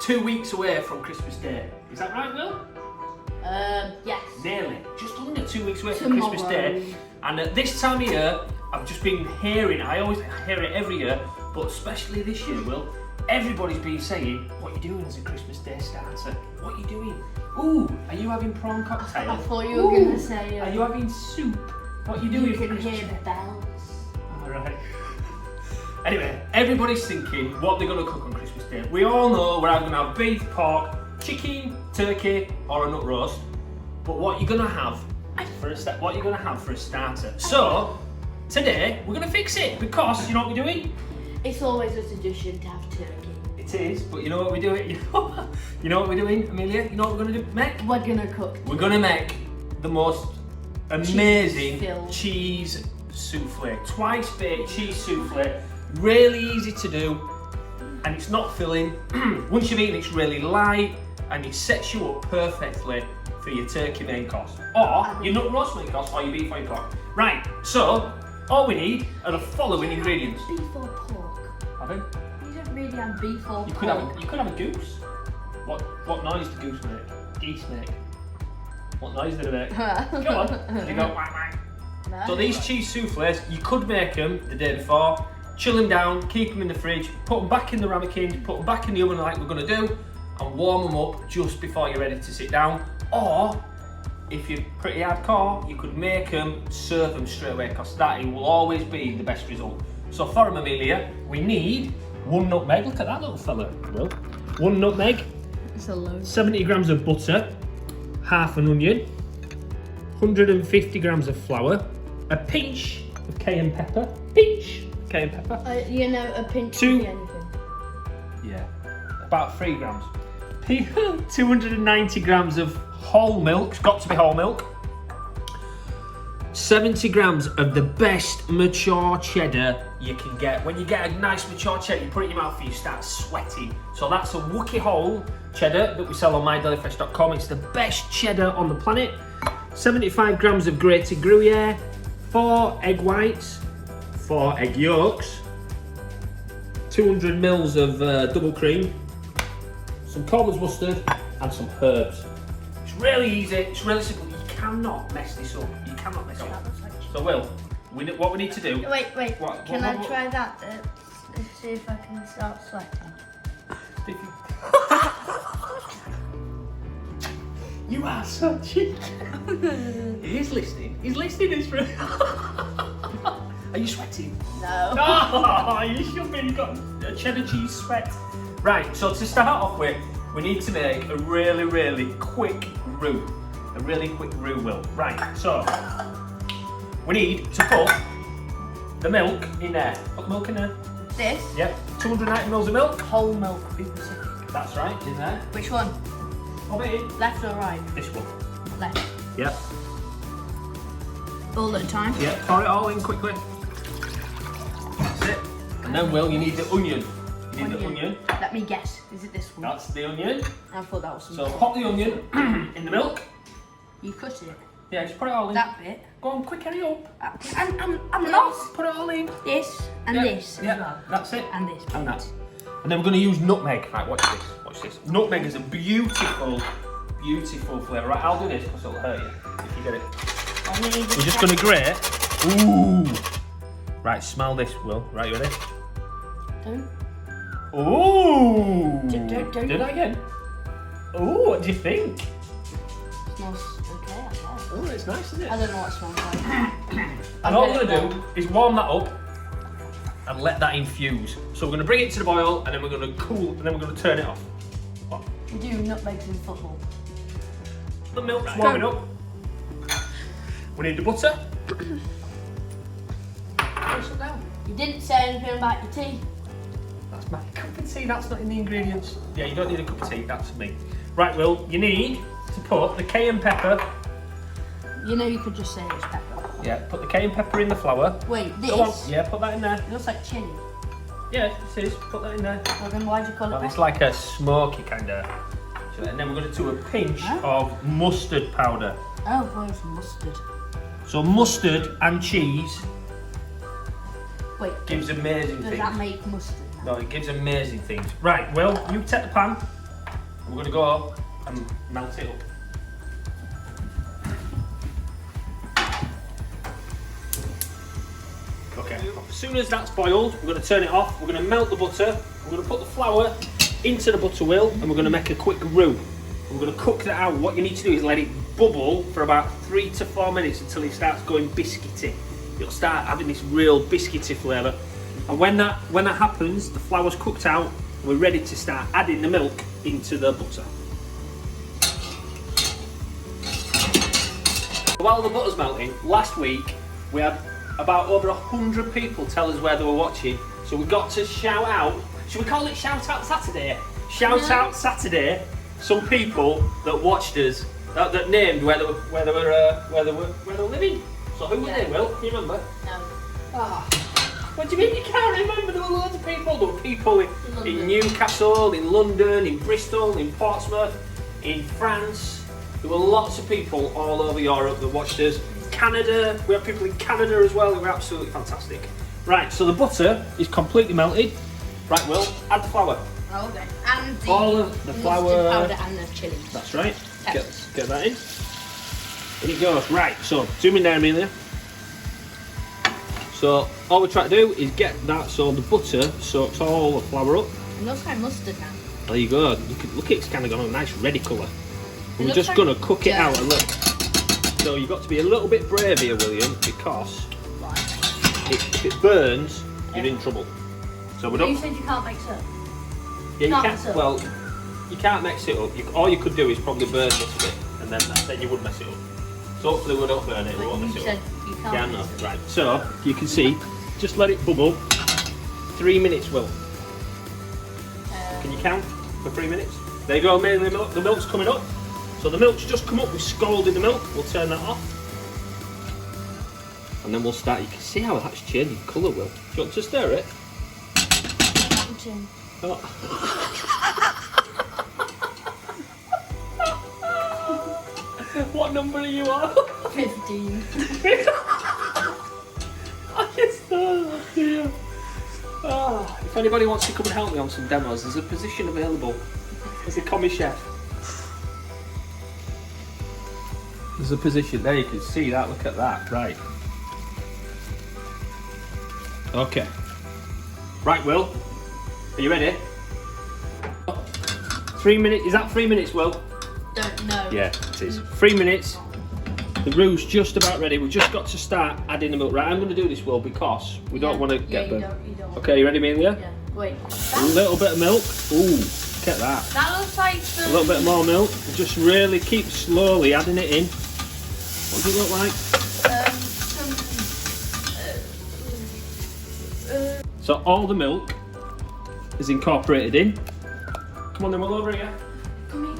2 weeks away from Christmas Day. Is that right, Will? Yes. Nearly. Just under 2 weeks away from Christmas Day. And at this time of year, I've just been hearing, I always hear it every year, but especially this year, Will, everybody's been saying, what are you doing as a Christmas Day starter? What are you doing? Ooh, are you having prawn cocktail? I thought you were going to say... are you having soup? What are you doing for can Christmas hear Day? the bells. Alright. Anyway, everybody's thinking what they're going to cook on Christmas Day. We all know we're either going to have beef, pork, chicken, turkey, or a nut roast. But what you're going to have for a starter. So, today, we're going to fix it because you know what we're doing? It's always a tradition to have turkey. It is, but you know what we're doing? You know what we're doing, Amelia? You know what we're going to make? We're going to cook. We're going to make the most amazing Cheese-filled. cheese souffle. Twice baked cheese souffle. Really easy to do, and it's not filling. Once you've eaten, it's really light, and it sets you up perfectly for your turkey main course, or your nut roast main course, or your beef or your pork. Right, so all we need are the following ingredients. Beef or pork? Pardon? You don't really have beef or You could have a goose. What noise do goose make? Geese make. What noise do they make? Go on. They go whack whack. No. So these cheese souffles, you could make them the day before, chill them down, keep them in the fridge, put them back in the ramekin, put them back in the oven like we're going to do, and warm them up just before you're ready to sit down. Or, if you're pretty hardcore, you could make them, serve them straight away, because that will always be the best result. So for them, Amelia, we need 1 nutmeg. Look at that little fella, Will. 1 nutmeg, It's a load. 70 grams of butter, half an onion, 150 grams of flour, a pinch of cayenne pepper, cayenne pepper. You know, a pinch Two- could be anything. Yeah, about 3 grams. 290 grams of whole milk, it's got to be whole milk. 70 grams of the best mature cheddar you can get. When you get a nice mature cheddar, you put it in your mouth and you start sweating. So that's a Wookie whole cheddar that we sell on mydailyfresh.com. It's the best cheddar on the planet. 75 grams of grated Gruyere, 4 egg whites, 4 egg yolks, 200 mils of double cream, some Coleman's mustard, and some herbs. It's really easy, it's really simple. You cannot mess this up. You cannot mess it up. So, Will, what we need to do... Wait, What- can what- I try that? Let's see if I can start sweating. You are so cheeky. He is listening. He's listening. It's really... Are you sweating? No. Oh, you should be. You've got a cheddar cheese sweat. Right, so to start off with, we need to make a really, really quick roux. A really quick roux, Will. Right, so we need to put the milk in there. Put the milk in there. This? Yep, 290 mils of milk. Whole milk, be specific. That's right, in there. Which one? Pop it in. Left or right? This one. Left. Yep. All the time? Yep, pour it all in quickly. That's it. And then, Will, you need the onion. You need the onion. Let me guess. Is it this one? That's the onion. I thought that was So something. pop the onion in the milk. You cut it. Yeah, just put it all in. That bit. Go on, quick, hurry up. I'm lost. Put it all in. This and Yeah, this as yeah, well. that's it. And this. And that. And then we're going to use nutmeg. Right, watch this. Watch this. Nutmeg is a beautiful, beautiful flavour. Right, I'll do this because it'll hurt you if you get it. We're just going to grate. Ooh. Right, smell this, Will. Right, you ready? Don't. Ooh. Don't. Do that again. Ooh, what do you think? Smells okay, I guess. Oh, it's nice, isn't it? I don't know what it smells like. And all we're going to do is warm that up and let that infuse. So we're going to bring it to the boil and then we're going to cool and then we're going to turn it off. We do nutmegs in football. The milk's warming up. We need the butter. Push it down. You didn't say anything about your tea. That's my cup of tea, that's not in the ingredients. Yeah, you don't need a cup of tea, that's me. Right, Will, you need to put the cayenne pepper. You know you could just say it's pepper. Yeah, put the cayenne pepper in the flour. Wait, this? Go on, yeah, put that in there. It looks like chili. Yeah, it is, put that in there. Well then why'd you call it Well, it's pepper? like a smoky kind of. And then we're going to do a pinch of mustard powder. Oh, well, it's mustard. So mustard and cheese Wait, gives amazing does things. that make mustard now? No, it gives amazing things. Right, Will, you take the pan. We're going to go and melt it up. Okay, as soon as that's boiled, we're going to turn it off, we're going to melt the butter, we're going to put the flour into the butter wheel, and we're going to make a quick roux. We're going to cook that out. What you need to do is let it bubble for about 3 to 4 minutes until it starts going biscuity. It'll start having this real biscuity flavour. And when that happens, the flour's cooked out, and we're ready to start adding the milk into the butter. While the butter's melting, last week we had about over 100 people tell us where they were watching, so we got to shout out. Should we call it Shout Out Saturday? Shout Out Saturday. Some people that watched us that named where they were living. So who were they, Will? Can you remember? No. What do you mean you can't remember? There were loads of people. There were people in Newcastle, in London, in Bristol, in Portsmouth, in France. There were lots of people all over Europe that watched us. Canada, we have people in Canada as well. They were absolutely fantastic. Right, so the butter is completely melted. Right, Will, add the flour. Okay. And all of the flour powder and the chilli. That's right. Get that in. In it goes. Right, so zoom in there, Amelia. So all we're trying to do is get that so the butter soaks all the flour up. It looks like mustard now. There you go. You can look, it's kind of got a nice reddy colour. We're just like going to cook it out a little. So you've got to be a little bit brave here, William, because if it burns, you're in trouble. So we're not. You said you can't mix it. Yeah, you can't. Well, you can't mix it up. All you could do is probably burn this a bit, and then you would mess it up. So hopefully we don't burn it. We won't mess it up. You can't. Yeah, no. Right. So you can see, just let it bubble. 3 minutes, Will. Can you count for 3 minutes? There you go. Mainly the milk's coming up. So the milk's just come up. We've scalded the milk. We'll turn that off, and then we'll start. You can see how that's changing colour, Will. Do you want to stir it? Oh. What number are you on? 15. Oh dear. Oh, if anybody wants to come and help me on some demos, there's a position available as a commie chef. There's a position there, you can see that, look at that, right. Okay. Right, Will. Are you ready? 3 minutes, is that 3 minutes, Will? Don't know. Yeah, it is. 3 minutes. The roux's just about ready. We've just got to start adding the milk. Right, I'm going to do this, Will, because we don't want to get burnt. You don't. Okay, you ready, Amelia? Yeah. Wait. A little bit of milk. Ooh, get that. That looks like A little bit more milk. Just really keep slowly adding it in. What does it look like? So all the milk is incorporated in. Come on then, Will, over here. Come in.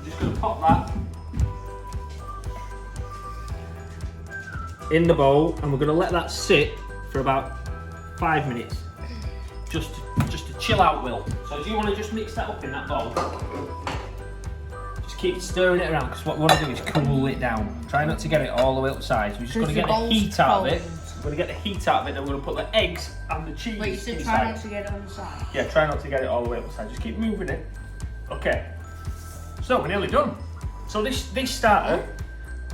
Just going to pop that in the bowl, and we're going to let that sit for about 5 minutes. Just to chill out, Will. So do you want to just mix that up in that bowl? Just keep stirring it around, because what we want to do is cool it down. Try not to get it all the way up the sides. We're just going to get the heat out of it. We're going to get the heat out of it, and we're going to put the eggs and the cheese. Wait, you said inside. try not to get it on the side. Yeah, try not to get it all the way up the side. Just keep moving it. Okay. So we're nearly done. So this starter,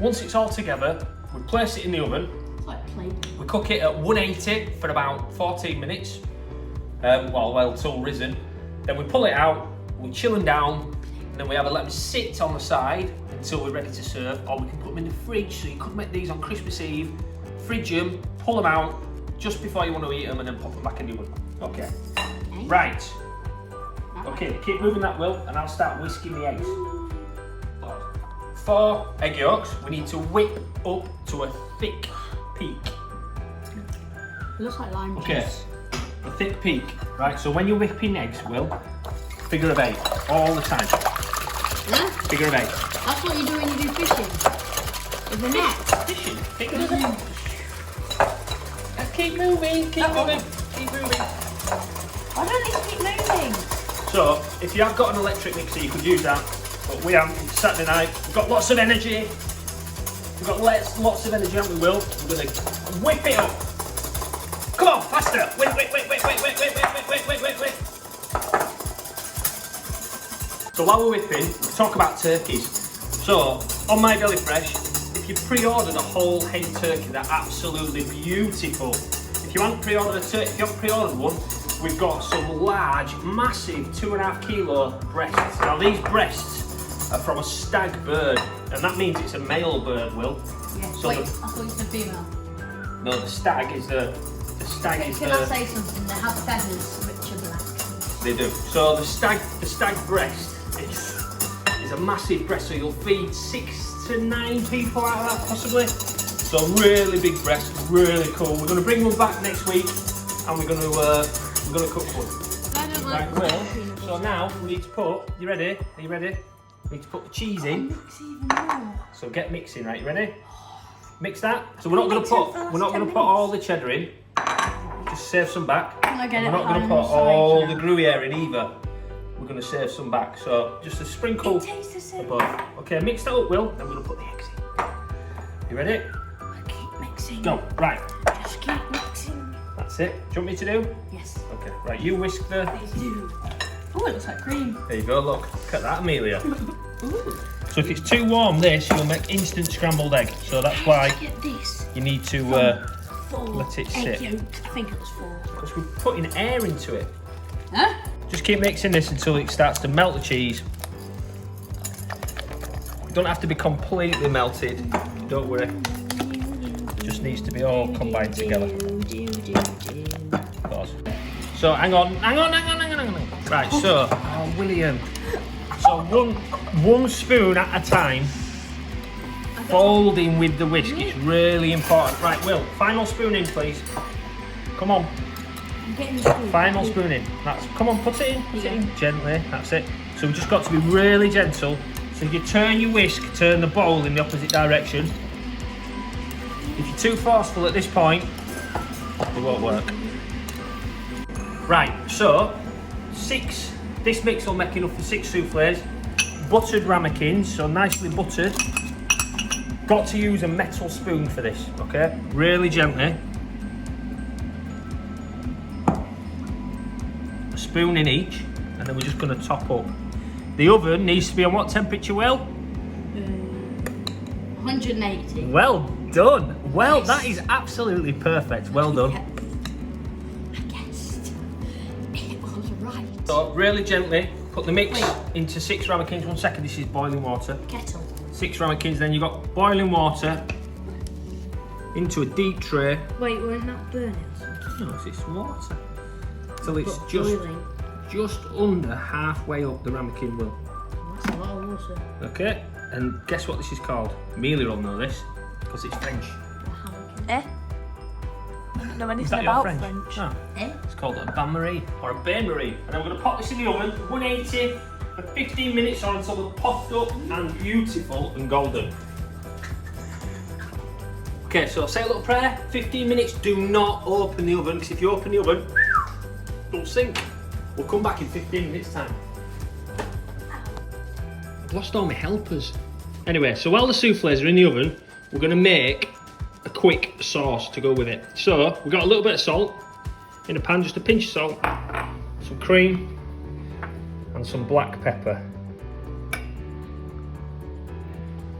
once it's all together, we place it in the oven. It's like plain. We cook it at 180 for about 14 minutes. Well, it's all risen. Then we pull it out, we chill them down, and then we have let them sit on the side until we're ready to serve. Or we can put them in the fridge, so you could make these on Christmas Eve. Fridge them, pull them out just before you want to eat them, and then pop them back in the oven. Okay. Right. Okay, keep moving that, Will, and I'll start whisking the eggs. 4 egg yolks, we need to whip up to a thick peak. It looks like lime Okay, juice. a thick peak. Right, so when you're whipping eggs, Will, figure of 8, all the time. Yeah? Figure of 8. That's what you do when you do fishing. With the net. Fishing? Figure of 8. Keep moving, keep moving, keep moving. Why don't they keep moving? So, if you have got an electric mixer, you could use that. But we haven't. It's Saturday night. We've got lots of energy. We've got lots of energy, haven't we, Will? We're going to whip it up. Come on, faster. Wait. So while we're whipping, we talk about turkeys. So on My Deli Fresh, if you pre-ordered a whole hen turkey, they're absolutely beautiful. If you haven't pre-ordered one, we've got some large, massive 2.5 kilo breasts. Now these breasts are from a stag bird, and that means it's a male bird, Will. Yeah. So Wait, I thought you said female. No, the stag is the stag is Can the. I say something? They have feathers which are black. They do. So the stag breast is a massive breast. So you'll feed 6 to 9 people out of that possibly. So really big breast, really cool. We're going to bring one back next week, and we're going to cook one. I don't Right, like Will. So now we need to put. You ready? Are you ready? We need to put the cheese in. Mix even more. So get mixing, right? You ready? Mix that. So we're not going to put all the cheddar in. Just save some back. I get We're it not going to put all the Gruyere in either. We're going to save some back. So just a sprinkle It tastes the same. above. Okay, mix that up, Will. Then we're going to put the eggs in. You ready? I keep mixing. Go. Right. Just keep mixing. That's it. Do you want me to do? Yes. Okay. Right. You whisk the. They do. Oh, it looks like cream. There you go. Look at that, Amelia. Ooh. So if it's too warm, this you'll make instant scrambled egg. So that's why Get this. you need to 4 let it sit. egg yolks. I think it was 4. because we're putting air into it. Huh? Just keep mixing this until it starts to melt the cheese. It don't have to be completely melted. Don't worry. It just needs to be all combined together. So hang on. Right, so William. So one spoon at a time, folding with the whisk. It's really important. Right, Will, final spoon in, please. Come on, I'm getting the spoon. final spoon in. Come on, put it in gently. That's it. So we've just got to be really gentle. So if you turn your whisk, turn the bowl in the opposite direction. If you're too forceful at this point, it won't work. Right, so 6. This mix will make enough for 6 souffles. Buttered ramekins, so nicely buttered. Got to use a metal spoon for this, okay? Really gently. A spoon in each, and then we're just going to top up. The oven needs to be on what temperature, Will? 180. Well done. Well, Yes. that is absolutely perfect. Well done. I guessed. It was right. So really gently put the mix into 6 ramekins. 1 second, this is boiling water. Kettle. 6 ramekins, then you've got boiling water into a deep tray. Wait, we're not burning or something. No, it's water. Till it's But just boiling. just under halfway up the ramekin will. That's a lot of water. Okay, and guess what this is called? Amelia will know this, because it's French. Eh? I don't know Is anything that your about French? French. No. Eh? It's called a bain-marie or a bain-marie. And then we're going to pop this in the oven, 180 for 15 minutes or until they're popped up and beautiful and golden. Okay, so say a little prayer, 15 minutes, do not open the oven, because if you open the oven, it'll sink. We'll come back in 15 minutes time. I've lost all my helpers. Anyway, so while the soufflés are in the oven, we're going to make a quick sauce to go with it. So we've got a little bit of salt in a pan, just a pinch of salt, some cream and some black pepper.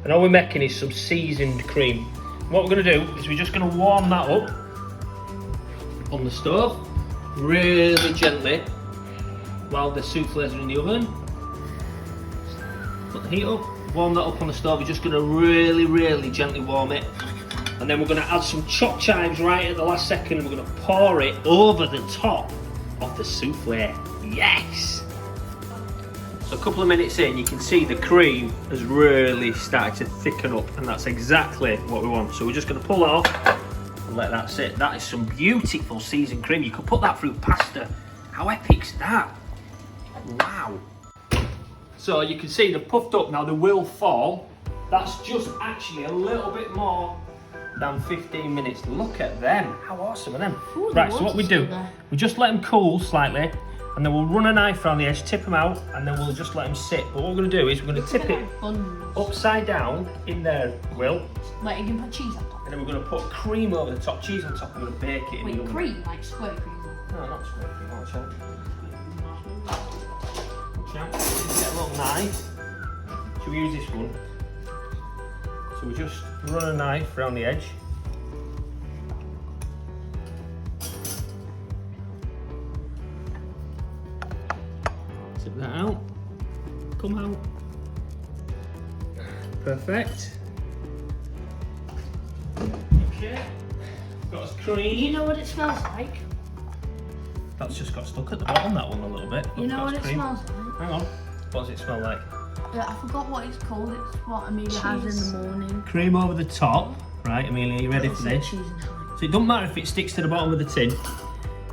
And all we're making is some seasoned cream. What we're going to do is we're just going to warm that up on the stove really gently while the soufflés are in the oven. Put the heat up, warm that up on the stove. We're just going to really gently warm it. And then we're going to add some chopped chives right at the last second, and we're going to pour it over the top of the souffle. Yes! So a couple of minutes in, you can see the cream has really started to thicken up, and that's exactly what we want. So we're just going to pull that off and let that sit. That is some beautiful seasoned cream. You could put that through pasta. How epic's that? Wow. So you can see they're puffed up now, they will fall. That's just actually a little bit more than 15 minutes. Look at them. How awesome are them? Ooh, right, so what we do, we just let them cool slightly, and then we'll run a knife around the edge, tip them out, and then we'll just let them sit. But what we're going to do is we're going to tip it upside down in there, Will. Like you can put cheese on top. And then we're going to put cream over the top, cheese on top, and we're going to bake it in the Wait, oven. cream? Like squirt cream? No, not square cream, watch out. Watch out. Get a little knife. Should we use this one? So we just run a knife around the edge. Tip that out. Come out. Perfect. Okay. Got us cream. You know what it smells like? That's just got stuck at the bottom, that one, a little bit. You know what it cream. smells like? Hang on. What does it smell like? Yeah, I forgot what it's called. It's what Amelia has in the morning. Cream over the top. Right, Amelia, are you ready for this? Cheese and honey. So it doesn't matter if it sticks to the bottom of the tin,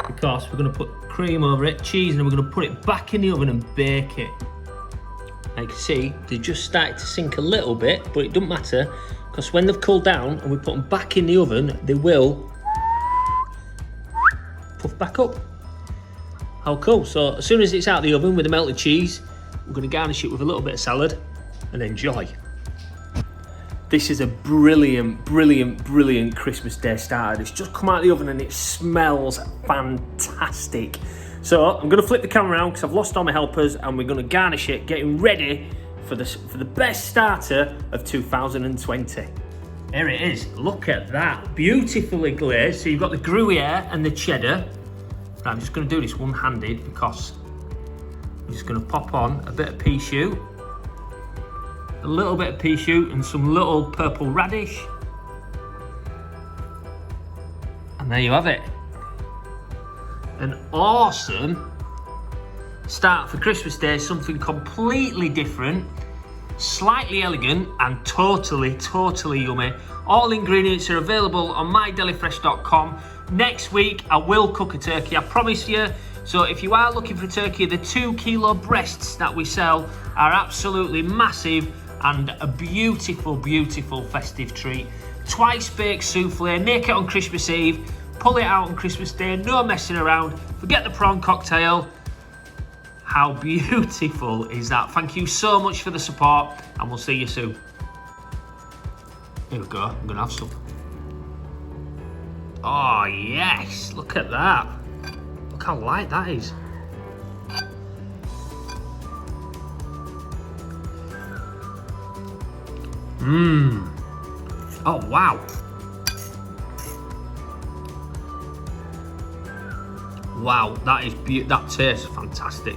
because we're going to put cream over it, cheese, and then we're going to put it back in the oven and bake it. Now you can see they just started to sink a little bit, but it doesn't matter, because when they've cooled down and we put them back in the oven, they will puff back up. How cool. So as soon as it's out of the oven with the melted cheese, we're going to garnish it with a little bit of salad and enjoy. This is a brilliant, brilliant, brilliant Christmas Day starter. It's just come out of the oven and it smells fantastic. So I'm going to flip the camera around because I've lost all my helpers, and we're going to garnish it, getting ready for the best starter of 2020. Here it is. Look at that. Beautifully glazed. So you've got the Gruyere and the cheddar. Right, I'm just going to do this one-handed because I'm just going to pop on a bit of pea shoot, a little bit of pea shoot and some little purple radish. And there you have it. An awesome start for Christmas Day, something completely different, slightly elegant and totally, totally yummy. All ingredients are available on mydelifresh.com. Next week, I will cook a turkey, I promise you. So if you are looking for a turkey, the 2 kilo breasts that we sell are absolutely massive and a beautiful, beautiful festive treat. Twice baked souffle, make it on Christmas Eve, pull it out on Christmas Day, no messing around, forget the prawn cocktail. How beautiful is that? Thank you so much for the support, and we'll see you soon. Here we go, I'm gonna have some. Oh yes, look at that. Look how light that is. Mmm. Oh wow. Wow, that is that tastes fantastic.